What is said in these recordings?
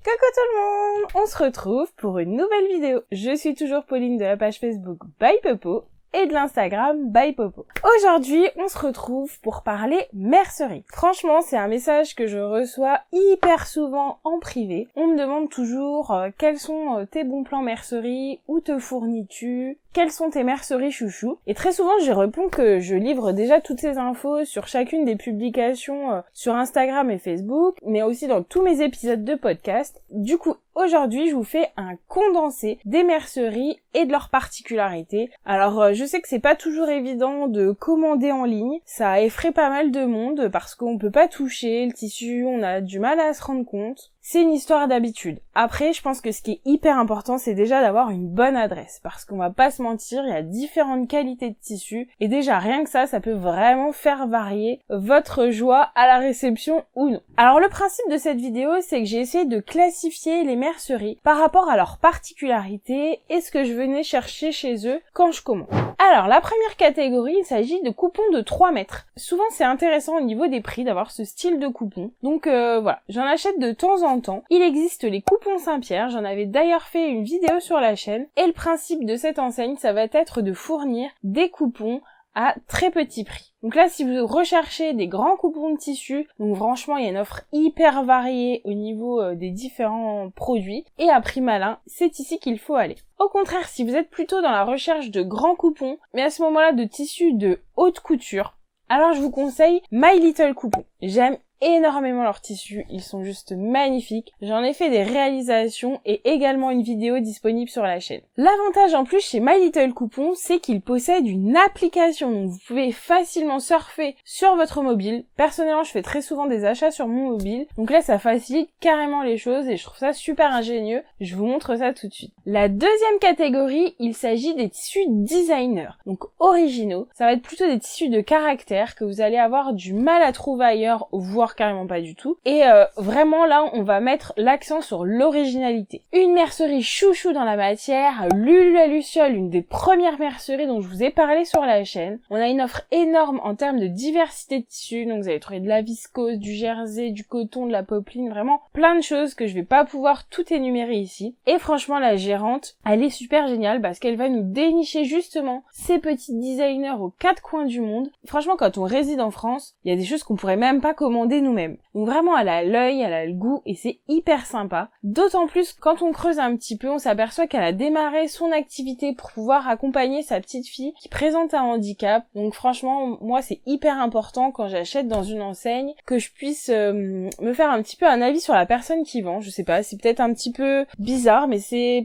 Coucou tout le monde, on se retrouve pour une nouvelle vidéo. Je suis toujours Pauline de la page Facebook By Popo et de l'Instagram By Popo. Aujourd'hui, on se retrouve pour parler mercerie. Franchement, c'est un message que je reçois hyper souvent en privé. On me demande toujours quels sont tes bons plans mercerie, où te fournis-tu, quelles sont tes merceries chouchous. Et très souvent, je réponds que je livre déjà toutes ces infos sur chacune des publications sur Instagram et Facebook, mais aussi dans tous mes épisodes de podcast. Du coup, aujourd'hui, je vous fais un condensé des merceries et de leurs particularités. Alors, je sais que c'est pas toujours évident de commander en ligne. Ça effraie pas mal de monde parce qu'on peut pas toucher le tissu, on a du mal à se rendre compte. C'est une histoire d'habitude. Après, je pense que ce qui est hyper important, c'est déjà d'avoir une bonne adresse. Parce qu'on va pas se mentir, il y a différentes qualités de tissu. Et déjà, rien que ça peut vraiment faire varier votre joie à la réception ou non. Alors, le principe de cette vidéo, c'est que j'ai essayé de classifier les merceries par rapport à leurs particularités et ce que je venais chercher chez eux quand je commande. Alors, la première catégorie, il s'agit de coupons de 3 mètres. Souvent, c'est intéressant au niveau des prix d'avoir ce style de coupon. Donc voilà, j'en achète de temps en temps. Il existe les coupons Saint-Pierre, j'en avais d'ailleurs fait une vidéo sur la chaîne. Et le principe de cette enseigne, ça va être de fournir des coupons à très petit prix. Donc là, si vous recherchez des grands coupons de tissu, donc franchement, il y a une offre hyper variée au niveau des différents produits. Et à prix malin, c'est ici qu'il faut aller. Au contraire, si vous êtes plutôt dans la recherche de grands coupons, mais à ce moment-là de tissus de haute couture, alors je vous conseille My Little Coupon. J'aime énormément leurs tissus, ils sont juste magnifiques. J'en ai fait des réalisations et également une vidéo disponible sur la chaîne. L'avantage en plus chez My Little Coupon, c'est qu'ils possèdent une application, donc vous pouvez facilement surfer sur votre mobile. Personnellement, je fais très souvent des achats sur mon mobile, donc là ça facilite carrément les choses et je trouve ça super ingénieux. Je vous montre ça tout de suite. La deuxième catégorie, il s'agit des tissus designer, donc originaux. Ça va être plutôt des tissus de caractère que vous allez avoir du mal à trouver ailleurs, voire carrément pas du tout. Et vraiment là, on va mettre l'accent sur l'originalité. Une mercerie chouchou dans la matière, Lulu la Luciole, une des premières merceries dont je vous ai parlé sur la chaîne. On a une offre énorme en termes de diversité de tissus, donc vous allez trouver de la viscose, du jersey, du coton, de la popeline, vraiment plein de choses que je vais pas pouvoir tout énumérer ici. Et franchement, la gérante, elle est super géniale parce qu'elle va nous dénicher justement ces petits designers aux 4 coins du monde. Franchement, quand on réside en France, il y a des choses qu'on pourrait même pas commander nous-mêmes. Donc vraiment, elle a l'œil, elle a le goût et c'est hyper sympa. D'autant plus quand on creuse un petit peu, on s'aperçoit qu'elle a démarré son activité pour pouvoir accompagner sa petite fille qui présente un handicap. Donc franchement, moi c'est hyper important quand j'achète dans une enseigne que je puisse me faire un petit peu un avis sur la personne qui vend. Je sais pas, c'est peut-être un petit peu bizarre, mais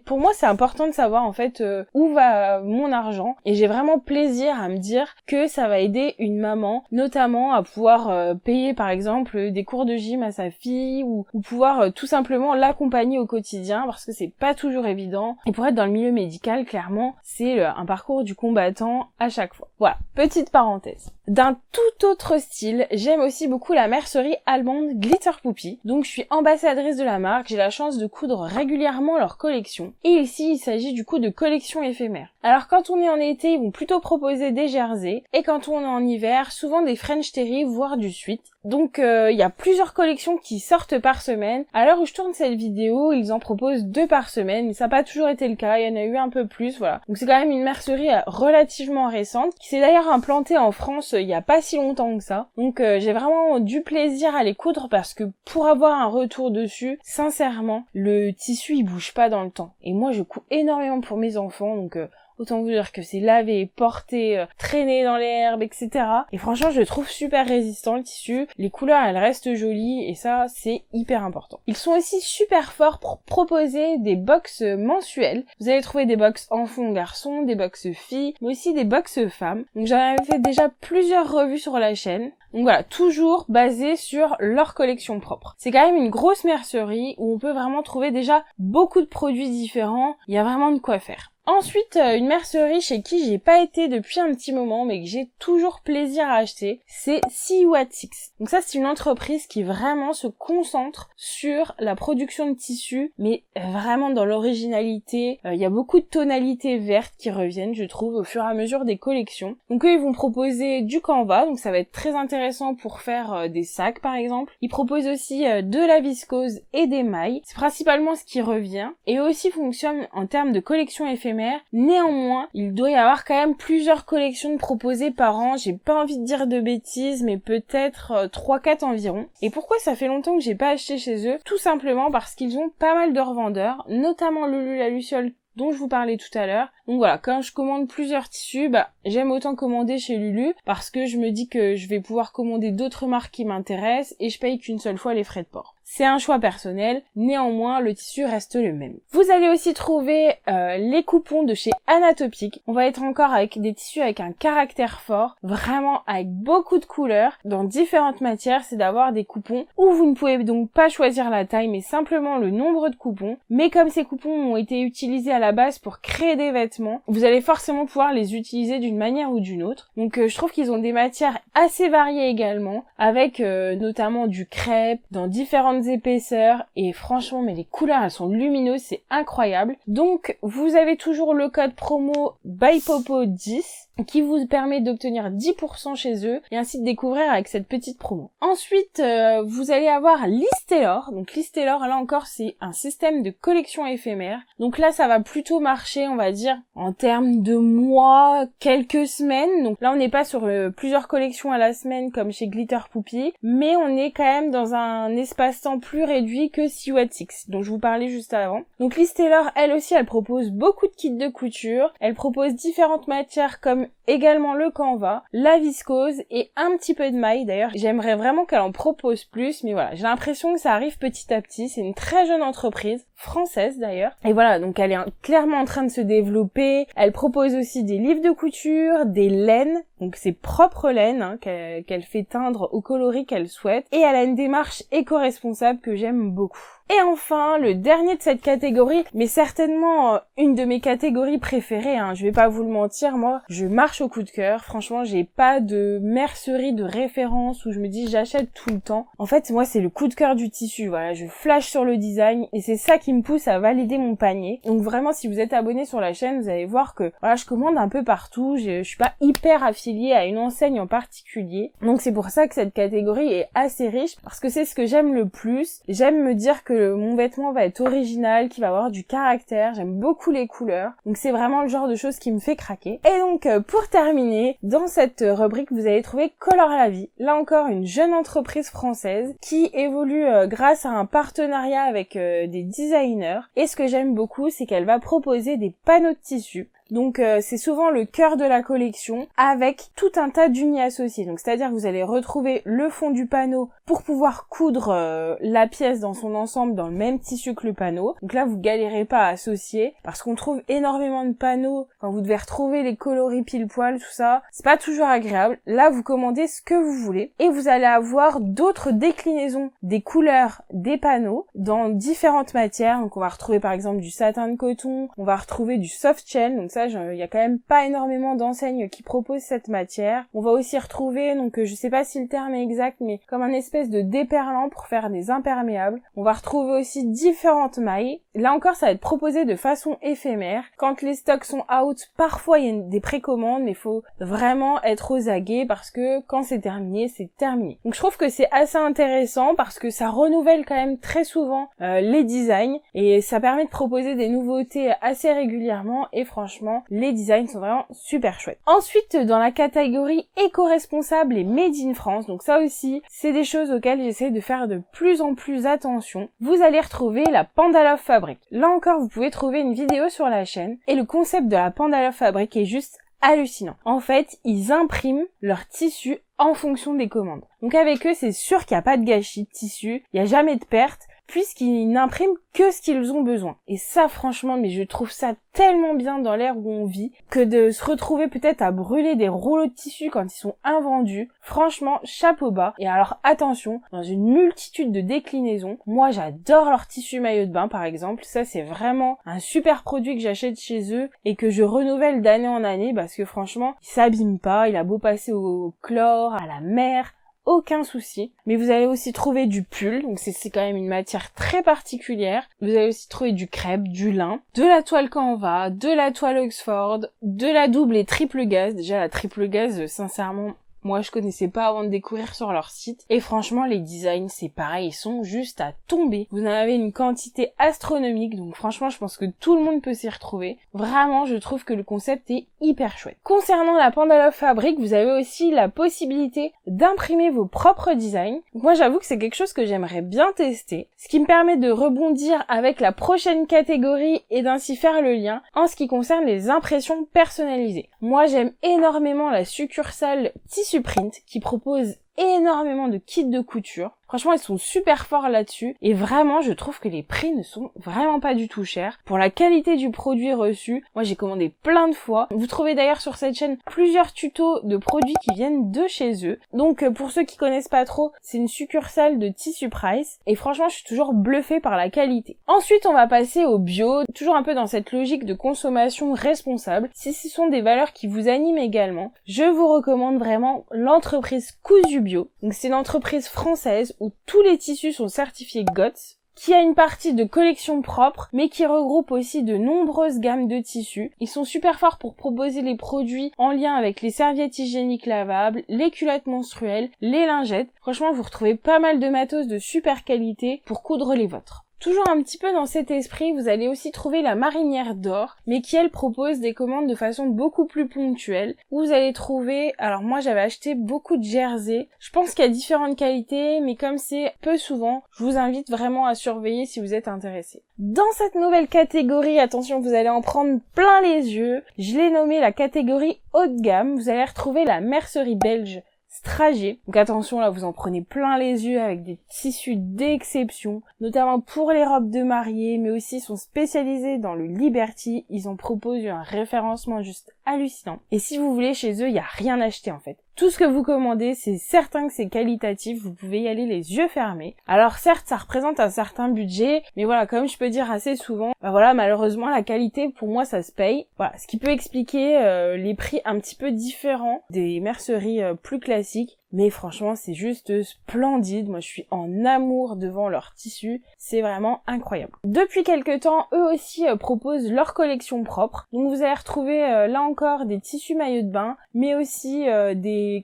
pour moi c'est important de savoir en fait où va mon argent et j'ai vraiment plaisir à me dire que ça va aider une maman, notamment à pouvoir payer par exemple des cours de gym à sa fille ou pouvoir tout simplement l'accompagner au quotidien parce que c'est pas toujours évident. Et pour être dans le milieu médical, clairement, c'est un parcours du combattant à chaque fois. Voilà, petite parenthèse. D'un tout autre style, j'aime aussi beaucoup la mercerie allemande Glitter Poppy. Donc je suis ambassadrice de la marque, j'ai la chance de coudre régulièrement leurs collections. Et ici, il s'agit du coup de collections éphémères. Alors quand on est en été, ils vont plutôt proposer des jerseys. Et quand on est en hiver, souvent des French Terry, voire du sweat. Donc il y a plusieurs collections qui sortent par semaine. À l'heure où je tourne cette vidéo, ils en proposent 2 par semaine, mais ça n'a pas toujours été le cas, il y en a eu un peu plus, voilà. Donc c'est quand même une mercerie relativement récente, qui s'est d'ailleurs implantée en France il y a pas si longtemps que ça. Donc j'ai vraiment du plaisir à les coudre parce que pour avoir un retour dessus, sincèrement, le tissu il bouge pas dans le temps. Et moi je couds énormément pour mes enfants, donc autant vous dire que c'est lavé, porté, traîné dans l'herbe, etc. Et franchement, je le trouve super résistant le tissu. Les couleurs, elles restent jolies et ça, c'est hyper important. Ils sont aussi super forts pour proposer des box mensuelles. Vous allez trouver des box enfants, garçons, des box filles, mais aussi des box femmes. Donc j'en avais fait déjà plusieurs revues sur la chaîne. Donc voilà, toujours basé sur leur collection propre. C'est quand même une grosse mercerie où on peut vraiment trouver déjà beaucoup de produits différents. Il y a vraiment de quoi faire. Ensuite, une mercerie chez qui j'ai pas été depuis un petit moment, mais que j'ai toujours plaisir à acheter, c'est See You at Six. Donc ça, c'est une entreprise qui vraiment se concentre sur la production de tissus, mais vraiment dans l'originalité. Il y a beaucoup de tonalités vertes qui reviennent, je trouve, au fur et à mesure des collections. Donc eux, ils vont proposer du canvas, donc ça va être très intéressant pour faire des sacs, par exemple. Ils proposent aussi de la viscose et des mailles. C'est principalement ce qui revient. Et eux aussi fonctionnent en termes de collection éphémère. Néanmoins, il doit y avoir quand même plusieurs collections proposées par an. J'ai pas envie de dire de bêtises, mais peut-être 3-4 environ. Et pourquoi ça fait longtemps que j'ai pas acheté chez eux? Tout simplement parce qu'ils ont pas mal de revendeurs, notamment Lulu la Luciole dont je vous parlais tout à l'heure. Donc voilà, quand je commande plusieurs tissus, j'aime autant commander chez Lulu parce que je me dis que je vais pouvoir commander d'autres marques qui m'intéressent et je paye qu'une seule fois les frais de port. C'est un choix personnel, néanmoins le tissu reste le même. Vous allez aussi trouver les coupons de chez Anatopic. On va être encore avec des tissus avec un caractère fort, vraiment avec beaucoup de couleurs, dans différentes matières. C'est d'avoir des coupons où vous ne pouvez donc pas choisir la taille, mais simplement le nombre de coupons. Mais comme ces coupons ont été utilisés à la base pour créer des vêtements, vous allez forcément pouvoir les utiliser d'une manière ou d'une autre. Donc je trouve qu'ils ont des matières assez variées également, avec notamment du crêpe, dans différentes épaisseurs, et franchement mais les couleurs elles sont lumineuses, c'est incroyable. Donc vous avez toujours le code promo BYPOPO10 qui vous permet d'obtenir 10% chez eux et ainsi de découvrir avec cette petite promo. Ensuite vous allez avoir Listelor. Donc Listelor, là encore c'est un système de collection éphémère. Donc là ça va plutôt marcher, on va dire, en termes de mois, quelques semaines. Donc là on n'est pas sur plusieurs collections à la semaine comme chez Glitter Poupie, mais on est quand même dans un espace-temps plus réduit que See You at Six, dont je vous parlais juste avant. Donc Listelor, elle aussi, elle propose beaucoup de kits de couture. Elle propose différentes matières comme également le canvas, la viscose et un petit peu de maille. D'ailleurs, j'aimerais vraiment qu'elle en propose plus, mais voilà, j'ai l'impression que ça arrive petit à petit. C'est une très jeune entreprise, française d'ailleurs. Et voilà, donc elle est clairement en train de se développer. Elle propose aussi des livres de couture, des laines, donc ses propres laines qu'elle fait teindre au coloris qu'elle souhaite. Et elle a une démarche éco-responsable que j'aime beaucoup. Et enfin, le dernier de cette catégorie, mais certainement une de mes catégories préférées, je vais pas vous le mentir, moi, je marche au coup de cœur. Franchement, j'ai pas de mercerie de référence où je me dis j'achète tout le temps. En fait, moi, c'est le coup de cœur du tissu, voilà, je flash sur le design et c'est ça qui me pousse à valider mon panier. Donc vraiment, si vous êtes abonné sur la chaîne, vous allez voir que voilà, je commande un peu partout, je suis pas hyper affiliée à une enseigne en particulier. Donc c'est pour ça que cette catégorie est assez riche, parce que c'est ce que j'aime le plus. J'aime me dire que mon vêtement va être original, qu'il va avoir du caractère, j'aime beaucoup les couleurs, donc c'est vraiment le genre de choses qui me fait craquer. Et donc pour terminer, dans cette rubrique vous allez trouver Color la Vie, là encore une jeune entreprise française qui évolue grâce à un partenariat avec des designers, et ce que j'aime beaucoup c'est qu'elle va proposer des panneaux de tissu. Donc c'est souvent le cœur de la collection avec tout un tas d'unis associés. Donc c'est-à-dire que vous allez retrouver le fond du panneau pour pouvoir coudre la pièce dans son ensemble dans le même tissu que le panneau. Donc là vous galérez pas à associer parce qu'on trouve énormément de panneaux quand vous devez retrouver les coloris pile poil, tout ça. C'est pas toujours agréable. Là vous commandez ce que vous voulez et vous allez avoir d'autres déclinaisons des couleurs des panneaux dans différentes matières. Donc on va retrouver par exemple du satin de coton, on va retrouver du soft shell, donc ça il y a quand même pas énormément d'enseignes qui proposent cette matière. On va aussi retrouver, donc je sais pas si le terme est exact, mais comme un espèce de déperlant pour faire des imperméables. On va retrouver aussi différentes mailles. Là encore ça va être proposé de façon éphémère. Quand les stocks sont out, parfois il y a des précommandes, mais il faut vraiment être aux aguets parce que quand c'est terminé, c'est terminé. Donc je trouve que c'est assez intéressant parce que ça renouvelle quand même très souvent les designs et ça permet de proposer des nouveautés assez régulièrement et franchement les designs sont vraiment super chouettes. Ensuite, dans la catégorie éco-responsable et made in France, donc ça aussi, c'est des choses auxquelles j'essaie de faire de plus en plus attention. Vous allez retrouver la Panda Love Fabric. Là encore, vous pouvez trouver une vidéo sur la chaîne et le concept de la Panda Love Fabric est juste hallucinant. En fait, ils impriment leur tissu en fonction des commandes. Donc avec eux, c'est sûr qu'il n'y a pas de gâchis de tissu, il n'y a jamais de perte. puisqu'ils n'impriment que ce qu'ils ont besoin. Et ça, franchement, mais je trouve ça tellement bien dans l'ère où on vit, que de se retrouver peut-être à brûler des rouleaux de tissu quand ils sont invendus. Franchement, chapeau bas. Et alors, attention, dans une multitude de déclinaisons, moi, j'adore leur tissu maillot de bain, par exemple. Ça, c'est vraiment un super produit que j'achète chez eux et que je renouvelle d'année en année parce que franchement, il s'abîme pas, il a beau passer au chlore, à la mer, aucun souci. Mais vous allez aussi trouver du pull, donc c'est quand même une matière très particulière. Vous allez aussi trouver du crêpe, du lin, de la toile Canva, de la toile Oxford, de la double et triple gaze. Déjà la triple gaze, sincèrement, moi je connaissais pas avant de découvrir sur leur site. Et franchement les designs c'est pareil, ils sont juste à tomber. Vous en avez une quantité astronomique, donc franchement je pense que tout le monde peut s'y retrouver. Vraiment je trouve que le concept est hyper chouette. Concernant la Pandalove Fabric, vous avez aussi la possibilité d'imprimer vos propres designs. Moi j'avoue que c'est quelque chose que j'aimerais bien tester, ce qui me permet de rebondir avec la prochaine catégorie et d'ainsi faire le lien en ce qui concerne les impressions personnalisées. Moi j'aime énormément la succursale Tissu Print qui propose énormément de kits de couture. Franchement, ils sont super forts là-dessus et vraiment, je trouve que les prix ne sont vraiment pas du tout chers. Pour la qualité du produit reçu, moi j'ai commandé plein de fois. Vous trouvez d'ailleurs sur cette chaîne plusieurs tutos de produits qui viennent de chez eux. Donc pour ceux qui connaissent pas trop, c'est une succursale de Tissu Price et franchement, je suis toujours bluffée par la qualité. Ensuite, on va passer au bio, toujours un peu dans cette logique de consommation responsable. Si ce sont des valeurs qui vous animent également, je vous recommande vraiment l'entreprise Cousu Bio. Donc c'est une entreprise française où tous les tissus sont certifiés GOTS, qui a une partie de collection propre, mais qui regroupe aussi de nombreuses gammes de tissus. Ils sont super forts pour proposer les produits en lien avec les serviettes hygiéniques lavables, les culottes menstruelles, les lingettes. Franchement, vous retrouvez pas mal de matos de super qualité pour coudre les vôtres. Toujours un petit peu dans cet esprit, vous allez aussi trouver la Marinière d'Or, mais qui elle propose des commandes de façon beaucoup plus ponctuelle, où vous allez trouver, alors moi j'avais acheté beaucoup de jerseys, je pense qu'il y a différentes qualités, mais comme c'est peu souvent, je vous invite vraiment à surveiller si vous êtes intéressé. Dans cette nouvelle catégorie, attention, vous allez en prendre plein les yeux, je l'ai nommée la catégorie haut de gamme, vous allez retrouver la mercerie belge Stragé. Donc attention, là vous en prenez plein les yeux avec des tissus d'exception, notamment pour les robes de mariée, mais aussi sont spécialisés dans le Liberty. Ils en proposent un référencement juste hallucinant. Et si vous voulez, chez eux, il n'y a rien à acheter en fait. Tout ce que vous commandez, c'est certain que c'est qualitatif, vous pouvez y aller les yeux fermés. Alors certes, ça représente un certain budget, mais voilà, comme je peux dire assez souvent, voilà, malheureusement, la qualité, pour moi, ça se paye. Voilà, ce qui peut expliquer les prix un petit peu différents des merceries plus classiques. Mais franchement, c'est juste splendide. Moi, je suis en amour devant leurs tissus. C'est vraiment incroyable. Depuis quelques temps, eux aussi proposent leur collection propre. Donc, vous allez retrouver là encore des tissus maillots de bain, mais aussi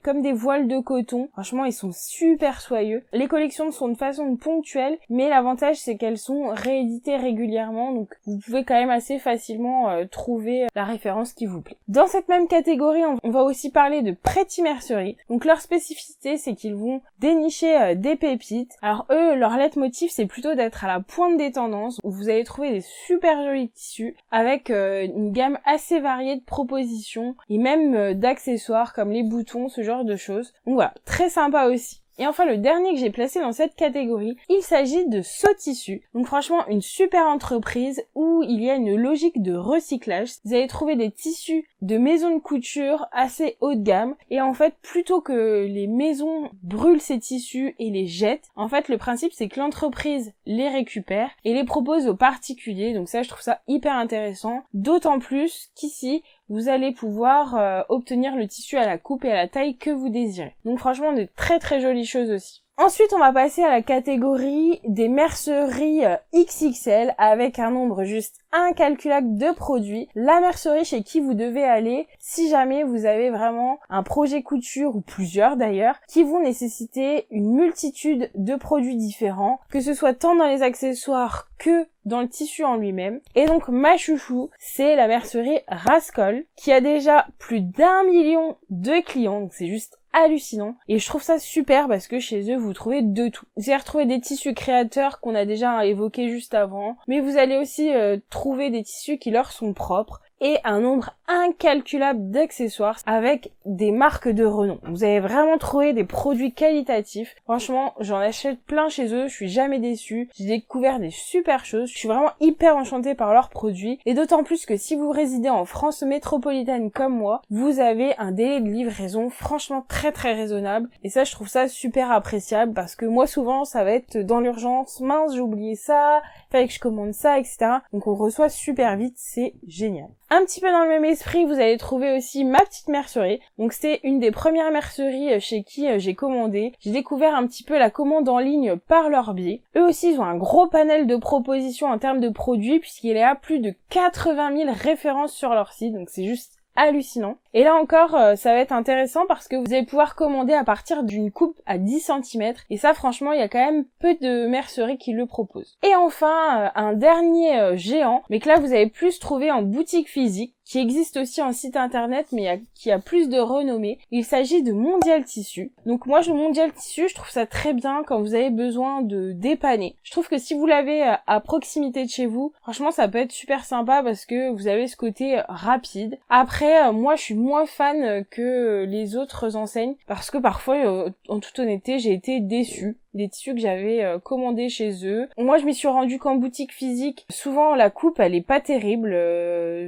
comme des voiles de coton. Franchement, ils sont super soyeux. Les collections sont de façon ponctuelle, mais l'avantage, c'est qu'elles sont rééditées régulièrement. Donc, vous pouvez quand même assez facilement trouver la référence qui vous plaît. Dans cette même catégorie, on va aussi parler de Pretty Mercerie. Donc, leur spécificité, c'est qu'ils vont dénicher des pépites. Alors eux, leur leitmotiv, c'est plutôt d'être à la pointe des tendances, où vous allez trouver des super jolis tissus avec une gamme assez variée de propositions et même d'accessoires comme les boutons, ce genre de choses. Donc voilà, très sympa aussi. Et enfin, le dernier que j'ai placé dans cette catégorie, il s'agit de Sotissu. Donc franchement, une super entreprise où il y a une logique de recyclage. Vous allez trouver des tissus de maisons de couture assez haut de gamme. Et en fait, plutôt que les maisons brûlent ces tissus et les jettent, en fait, le principe, c'est que l'entreprise les récupère et les propose aux particuliers. Donc ça, je trouve ça hyper intéressant. D'autant plus qu'ici, vous allez pouvoir obtenir le tissu à la coupe et à la taille que vous désirez. Donc franchement, de très très jolies choses aussi. Ensuite, on va passer à la catégorie des merceries XXL avec un nombre juste incalculable de produits. La mercerie chez qui vous devez aller si jamais vous avez vraiment un projet couture ou plusieurs d'ailleurs qui vont nécessiter une multitude de produits différents, que ce soit tant dans les accessoires que dans le tissu en lui-même. Et donc ma chouchou, c'est la mercerie Rascol qui a déjà plus d'1 million de clients, donc c'est juste hallucinant. Et je trouve ça super parce que chez eux, vous trouvez de tout. Vous allez retrouver des tissus créateurs qu'on a déjà évoqués juste avant, mais vous allez aussi trouver des tissus qui leur sont propres et un nombre incalculable d'accessoires avec des marques de renom. Vous avez vraiment trouvé des produits qualitatifs. Franchement, j'en achète plein chez eux, je suis jamais déçue. J'ai découvert des super choses. Je suis vraiment hyper enchantée par leurs produits. Et d'autant plus que si vous résidez en France métropolitaine comme moi, vous avez un délai de livraison franchement très très raisonnable. Et ça, je trouve ça super appréciable parce que moi, souvent, ça va être dans l'urgence. Mince, j'ai oublié ça, fallait que je commande ça, etc. Donc on reçoit super vite, c'est génial. Un petit peu dans le même esprit, vous allez trouver aussi Ma Petite Mercerie. Donc c'est une des premières merceries chez qui j'ai commandé. J'ai découvert un petit peu la commande en ligne par leur biais. Eux aussi, ils ont un gros panel de propositions en termes de produits puisqu'il y a plus de 80 000 références sur leur site. Donc c'est juste hallucinant. Et là encore, ça va être intéressant parce que vous allez pouvoir commander à partir d'une coupe à 10 cm. Et ça, franchement, il y a quand même peu de merceries qui le proposent. Et enfin, un dernier géant, mais que là, vous allez plus trouver en boutique physique, qui existe aussi en site internet, mais qui a plus de renommée. Il s'agit de Mondial Tissu. Donc moi, Mondial Tissu, je trouve ça très bien quand vous avez besoin de dépanner. Je trouve que si vous l'avez à proximité de chez vous, franchement, ça peut être super sympa parce que vous avez ce côté rapide. Après, moi, je suis moins fan que les autres enseignes parce que parfois, en toute honnêteté, j'ai été déçue des tissus que j'avais commandés chez eux. Moi, je m'y suis rendu qu'en boutique physique, souvent la coupe, elle est pas terrible.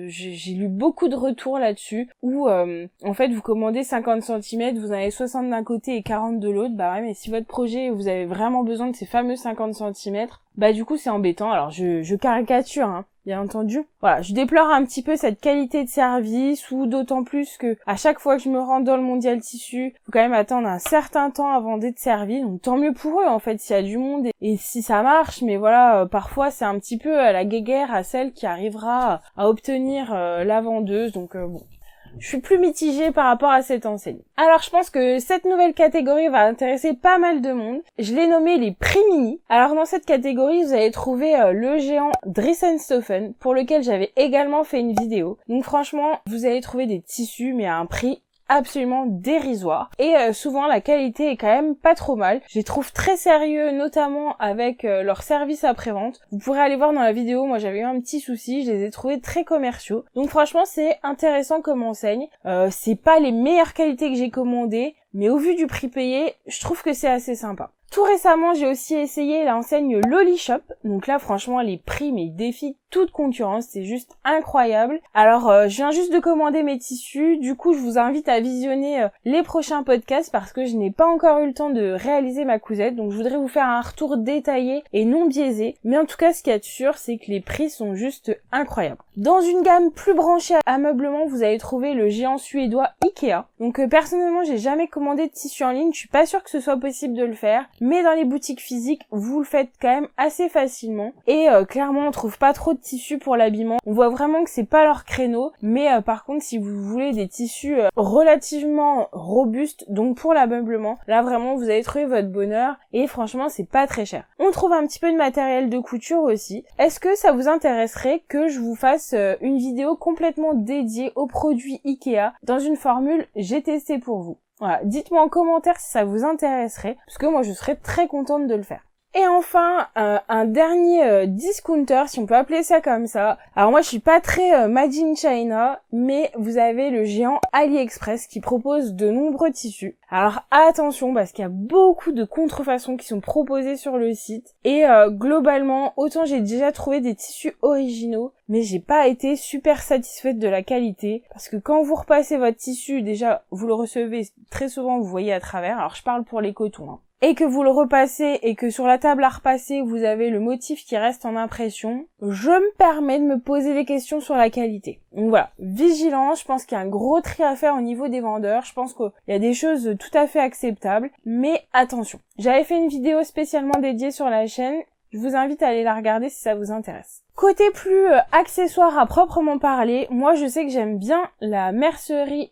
J'ai lu beaucoup de retours là-dessus où, en fait, vous commandez 50 cm, vous en avez 60 d'un côté et 40 de l'autre. Bah ouais, mais si votre projet, vous avez vraiment besoin de ces fameux 50 cm, bah du coup, c'est embêtant. Alors, je caricature, hein, bien entendu. Voilà, je déplore un petit peu cette qualité de service, ou d'autant plus que à chaque fois que je me rends dans le Mondial Tissu, faut quand même attendre un certain temps avant d'être servi. Donc tant mieux pour eux en fait s'il y a du monde et si ça marche. Mais voilà, parfois c'est un petit peu la guéguerre à celle qui arrivera à obtenir la vendeuse. Donc bon. Je suis plus mitigée par rapport à cette enseigne. Alors je pense que cette nouvelle catégorie va intéresser pas mal de monde. Je l'ai nommée les prix mini. Alors dans cette catégorie, vous allez trouver le géant Dries+Stoffen, pour lequel j'avais également fait une vidéo. Donc franchement, vous allez trouver des tissus mais à un prix absolument dérisoire et souvent la qualité est quand même pas trop mal. Je les trouve très sérieux, notamment avec leur service après-vente. Vous pourrez aller voir dans la vidéo, moi j'avais eu un petit souci, je les ai trouvés très commerciaux. Donc franchement c'est intéressant comme enseigne. C'est pas les meilleures qualités que j'ai commandées, mais au vu du prix payé, je trouve que c'est assez sympa. Tout récemment, j'ai aussi essayé l'enseigne Loli Shop. Donc là, franchement, les prix, mais ils défient toute concurrence. C'est juste incroyable. Alors, je viens juste de commander mes tissus. Du coup, je vous invite à visionner les prochains podcasts parce que je n'ai pas encore eu le temps de réaliser ma cousette. Donc, je voudrais vous faire un retour détaillé et non biaisé. Mais en tout cas, ce qu'il y a de sûr, c'est que les prix sont juste incroyables. Dans une gamme plus branchée à ameublement, vous allez trouver le géant suédois Ikea. Donc, personnellement, j'ai jamais commandé de tissu en ligne. Je suis pas sûre que ce soit possible de le faire. Mais dans les boutiques physiques, vous le faites quand même assez facilement. Et clairement, on trouve pas trop de tissus pour l'habillement. On voit vraiment que c'est pas leur créneau. Mais par contre, si vous voulez des tissus relativement robustes, donc pour l'ameublement, là vraiment, vous allez trouver votre bonheur. Et franchement, c'est pas très cher. On trouve un petit peu de matériel de couture aussi. Est-ce que ça vous intéresserait que je vous fasse une vidéo complètement dédiée aux produits Ikea dans une formule j'ai testé pour vous? Voilà, dites-moi en commentaire si ça vous intéresserait, parce que moi je serais très contente de le faire. Et enfin, un dernier discounter, si on peut appeler ça comme ça. Alors moi je suis pas très made in China, mais vous avez le géant AliExpress qui propose de nombreux tissus. Alors attention parce qu'il y a beaucoup de contrefaçons qui sont proposées sur le site. Et globalement, autant j'ai déjà trouvé des tissus originaux, mais j'ai pas été super satisfaite de la qualité. Parce que quand vous repassez votre tissu, déjà vous le recevez très souvent, vous voyez à travers. Alors je parle pour les cotons, hein. Et que vous le repassez et que sur la table à repasser, vous avez le motif qui reste en impression, je me permets de me poser des questions sur la qualité. Donc voilà, vigilance, je pense qu'il y a un gros tri à faire au niveau des vendeurs, je pense qu'il y a des choses tout à fait acceptables, mais attention. J'avais fait une vidéo spécialement dédiée sur la chaîne, je vous invite à aller la regarder si ça vous intéresse. Côté plus accessoire à proprement parler, moi je sais que j'aime bien la mercerie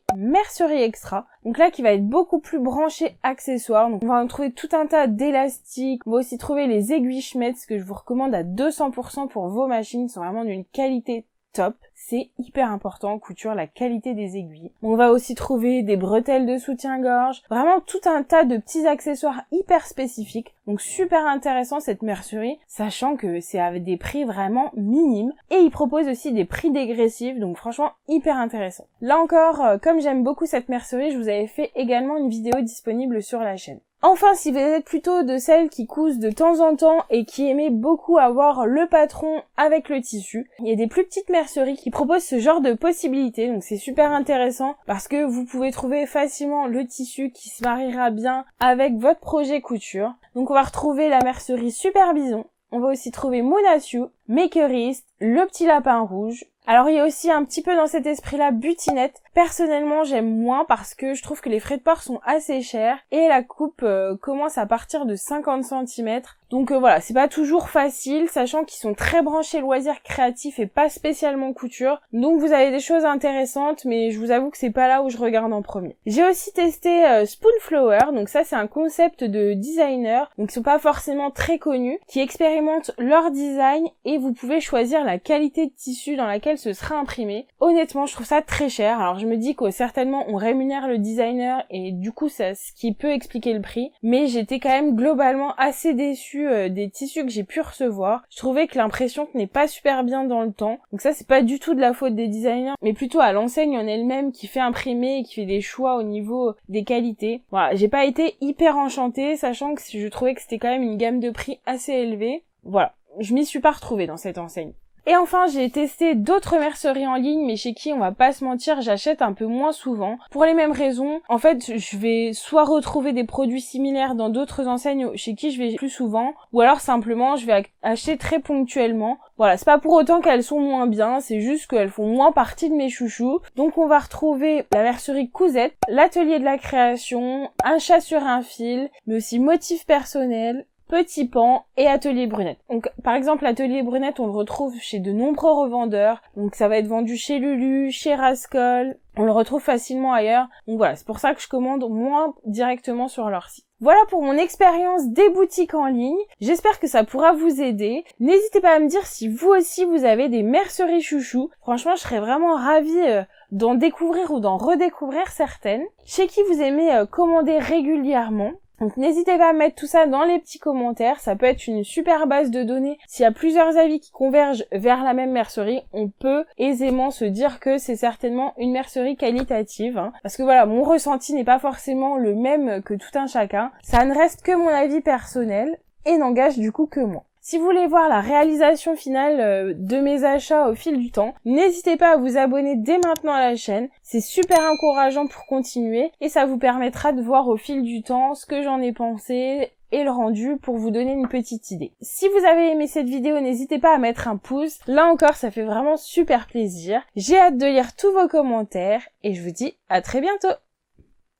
Extra. Donc là qui va être beaucoup plus branché accessoire. Donc on va en trouver tout un tas d'élastiques. On va aussi trouver les aiguilles Schmetz que je vous recommande à 200% pour vos machines. Ils sont vraiment d'une qualité top. C'est hyper important en couture, la qualité des aiguilles. On va aussi trouver des bretelles de soutien-gorge, vraiment tout un tas de petits accessoires hyper spécifiques. Donc super intéressant cette mercerie, sachant que c'est avec des prix vraiment minimes. Et ils proposent aussi des prix dégressifs, donc franchement hyper intéressant. Là encore, comme j'aime beaucoup cette mercerie, je vous avais fait également une vidéo disponible sur la chaîne. Enfin, si vous êtes plutôt de celles qui cousent de temps en temps et qui aimez beaucoup avoir le patron avec le tissu, il y a des plus petites merceries qui proposent ce genre de possibilités, donc c'est super intéressant parce que vous pouvez trouver facilement le tissu qui se mariera bien avec votre projet couture. Donc on va retrouver la mercerie Super Bison, on va aussi trouver Monaciou, Makerist, Le Petit Lapin Rouge. Alors il y a aussi un petit peu dans cet esprit-là Butinette. Personnellement j'aime moins parce que je trouve que les frais de port sont assez chers et la coupe commence à partir de 50 cm. Donc voilà, c'est pas toujours facile, sachant qu'ils sont très branchés loisirs créatifs et pas spécialement couture. Donc vous avez des choses intéressantes, mais je vous avoue que c'est pas là où je regarde en premier. J'ai aussi testé Spoonflower, donc ça c'est un concept de designer, donc ils sont pas forcément très connus, qui expérimentent leur design et vous pouvez choisir la qualité de tissu dans laquelle ce sera imprimé. Honnêtement, je trouve ça très cher. Alors je me dis que certainement on rémunère le designer et du coup c'est ce qui peut expliquer le prix, mais j'étais quand même globalement assez déçue des tissus que j'ai pu recevoir. Je trouvais que l'impression tenait pas super bien dans le temps. Donc ça c'est pas du tout de la faute des designers, mais plutôt à l'enseigne en elle-même qui fait imprimer et qui fait des choix au niveau des qualités. Voilà, j'ai pas été hyper enchantée, sachant que je trouvais que c'était quand même une gamme de prix assez élevée. Voilà, je m'y suis pas retrouvée dans cette enseigne. Et enfin, j'ai testé d'autres merceries en ligne, mais chez qui, on va pas se mentir, j'achète un peu moins souvent. Pour les mêmes raisons, en fait, je vais soit retrouver des produits similaires dans d'autres enseignes chez qui je vais plus souvent, ou alors simplement, je vais acheter très ponctuellement. Voilà, c'est pas pour autant qu'elles sont moins bien, c'est juste qu'elles font moins partie de mes chouchous. Donc on va retrouver la mercerie Cousette, l'atelier de la création, un chat sur un fil, mais aussi motif personnel, Petit Pan et Atelier Brunette. Donc par exemple l'Atelier Brunette on le retrouve chez de nombreux revendeurs, donc ça va être vendu chez Lulu, chez Rascol, on le retrouve facilement ailleurs, donc voilà, c'est pour ça que je commande moins directement sur leur site. Voilà pour mon expérience des boutiques en ligne, j'espère que ça pourra vous aider. N'hésitez pas à me dire si vous aussi vous avez des merceries chouchous, franchement je serais vraiment ravie d'en découvrir ou d'en redécouvrir certaines, chez qui vous aimez commander régulièrement. Donc n'hésitez pas à mettre tout ça dans les petits commentaires, ça peut être une super base de données. S'il y a plusieurs avis qui convergent vers la même mercerie, on peut aisément se dire que c'est certainement une mercerie qualitative. Parce que voilà, mon ressenti n'est pas forcément le même que tout un chacun. Ça ne reste que mon avis personnel et n'engage du coup que moi. Si vous voulez voir la réalisation finale de mes achats au fil du temps, n'hésitez pas à vous abonner dès maintenant à la chaîne. C'est super encourageant pour continuer et ça vous permettra de voir au fil du temps ce que j'en ai pensé et le rendu pour vous donner une petite idée. Si vous avez aimé cette vidéo, n'hésitez pas à mettre un pouce. Là encore, ça fait vraiment super plaisir. J'ai hâte de lire tous vos commentaires et je vous dis à très bientôt.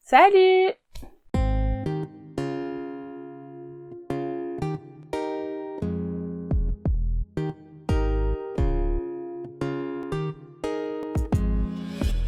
Salut!